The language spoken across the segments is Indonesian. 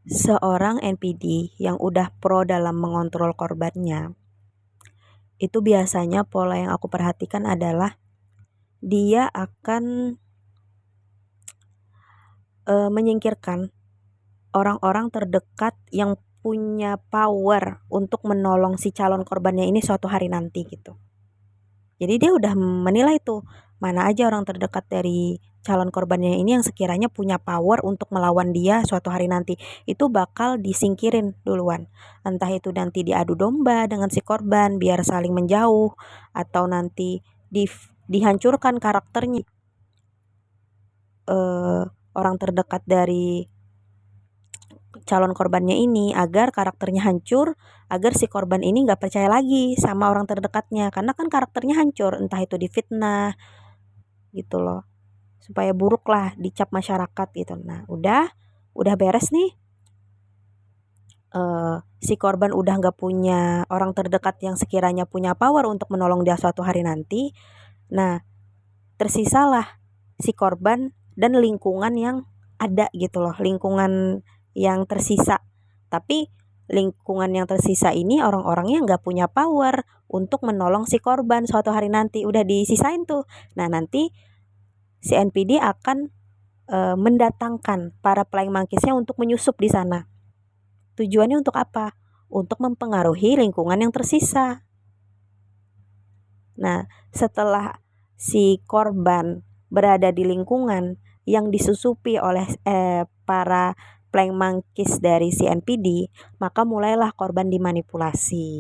Seorang NPD yang udah pro dalam mengontrol korbannya, itu biasanya pola yang aku perhatikan adalah dia akan menyingkirkan orang-orang terdekat yang punya power untuk menolong si calon korbannya ini suatu hari nanti gitu. Jadi dia udah menilai tuh mana aja orang terdekat dari calon korbannya ini yang sekiranya punya power untuk melawan dia suatu hari nanti. Itu bakal disingkirin duluan. Entah itu nanti diadu domba dengan si korban biar saling menjauh, atau nanti dihancurkan karakternya orang terdekat dari calon korbannya ini agar karakternya hancur, agar si korban ini nggak percaya lagi sama orang terdekatnya karena kan karakternya hancur, entah itu difitnah gitu loh, supaya buruk lah dicap masyarakat gitu. Nah udah beres nih, si korban udah nggak punya orang terdekat yang sekiranya punya power untuk menolong dia suatu hari nanti. Nah tersisalah si korban dan lingkungan yang ada gitu loh, lingkungan yang tersisa. Tapi lingkungan yang tersisa ini orang-orangnya nggak punya power untuk menolong si korban suatu hari nanti, udah disisain tuh. Nah nanti si NPD akan mendatangkan para playing monkeys-nya untuk menyusup di sana. Tujuannya untuk apa? Untuk mempengaruhi lingkungan yang tersisa. Nah, setelah si korban berada di lingkungan yang disusupi oleh para playing monkeys dari si NPD, maka mulailah korban dimanipulasi.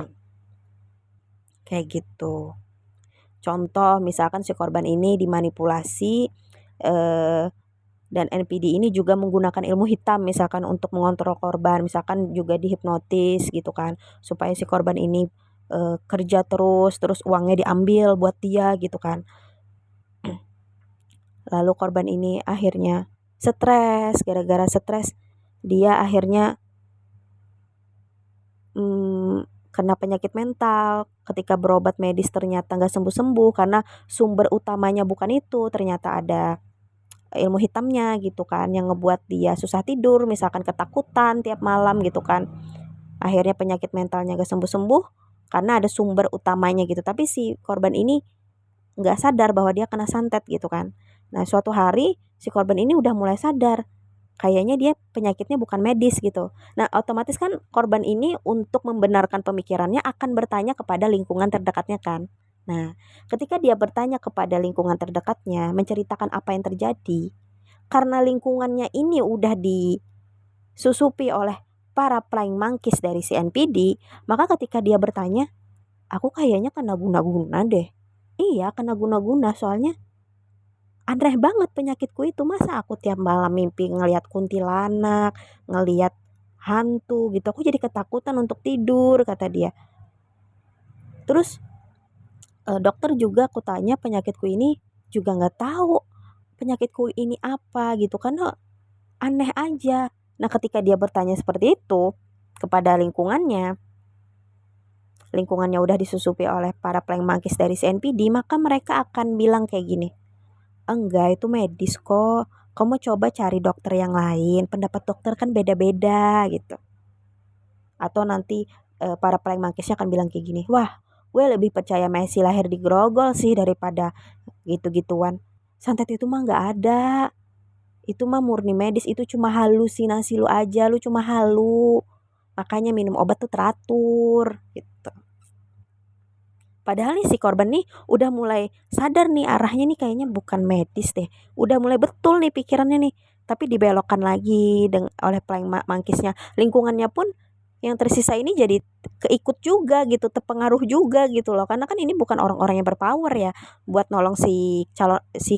Kayak gitu. Contoh misalkan si korban ini dimanipulasi dan NPD ini juga menggunakan ilmu hitam misalkan untuk mengontrol korban, misalkan juga dihipnotis gitu kan, supaya si korban ini kerja terus uangnya diambil buat dia gitu kan. Lalu korban ini akhirnya stres, gara-gara stres dia akhirnya kena penyakit mental. Ketika berobat medis ternyata nggak sembuh-sembuh karena sumber utamanya bukan itu, ternyata ada ilmu hitamnya gitu kan yang ngebuat dia susah tidur, misalkan ketakutan tiap malam gitu kan. Akhirnya penyakit mentalnya gak sembuh-sembuh karena ada sumber utamanya gitu, tapi si korban ini nggak sadar bahwa dia kena santet gitu kan. Nah suatu hari si korban ini udah mulai sadar kayaknya dia penyakitnya bukan medis gitu. Nah otomatis kan korban ini untuk membenarkan pemikirannya akan bertanya kepada lingkungan terdekatnya kan. Nah ketika dia bertanya kepada lingkungan terdekatnya menceritakan apa yang terjadi, karena lingkungannya ini udah disusupi oleh para flying monkeys dari si NPD, maka ketika dia bertanya, aku kayaknya kena guna-guna deh. Iya kena guna-guna, soalnya aneh banget penyakitku itu, masa aku tiap malam mimpi ngelihat kuntilanak, ngelihat hantu gitu, aku jadi ketakutan untuk tidur, kata dia. Terus dokter juga aku tanya penyakitku ini juga nggak tahu penyakitku ini apa gitu, karena aneh aja. Nah ketika dia bertanya seperti itu kepada lingkungannya udah disusupi oleh para playing monkeys dari CNPD, maka mereka akan bilang kayak gini, enggak itu medis kok, kamu coba cari dokter yang lain, pendapat dokter kan beda-beda gitu. Atau nanti para playing monkeysnya akan bilang kayak gini, wah gue lebih percaya Messi lahir di Grogol sih daripada gitu-gituan. Santet itu mah nggak ada, itu mah murni medis, itu cuma halusinasi lu aja, lu cuma halu, makanya minum obat tuh teratur gitu. Padahal nih si korban nih udah mulai sadar nih arahnya nih kayaknya bukan medis deh. Udah mulai betul nih pikirannya nih. Tapi dibelokkan lagi oleh playing monkeys-nya. Lingkungannya pun yang tersisa ini jadi keikut juga gitu, terpengaruh juga gitu loh. Karena kan ini bukan orang-orang yang berpower ya buat nolong si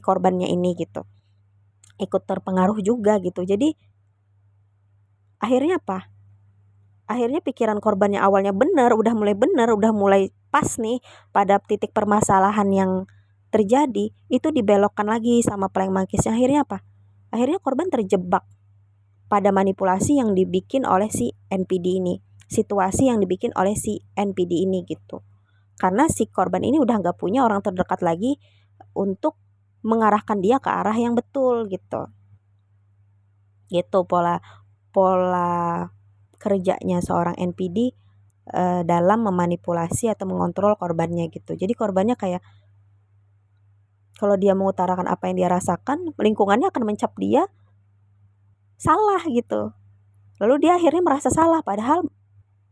korbannya ini gitu. Ikut terpengaruh juga gitu. Jadi akhirnya apa? Akhirnya pikiran korban yang awalnya benar, udah mulai pas nih pada titik permasalahan yang terjadi, itu dibelokkan lagi sama playing monkeys. Akhirnya apa? Akhirnya korban terjebak pada manipulasi yang dibikin oleh si NPD ini, situasi yang dibikin oleh si NPD ini gitu. Karena si korban ini udah nggak punya orang terdekat lagi untuk mengarahkan dia ke arah yang betul gitu. Gitu pola pola kerjanya seorang NPD dalam memanipulasi atau mengontrol korbannya gitu. Jadi korbannya kayak kalau dia mengutarakan apa yang dia rasakan, lingkungannya akan mencap dia salah gitu. Lalu dia akhirnya merasa salah padahal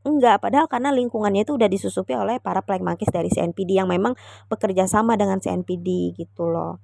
enggak, padahal karena lingkungannya itu udah disusupi oleh para plank monkeys dari si NPD yang memang bekerja sama dengan si NPD gitu loh.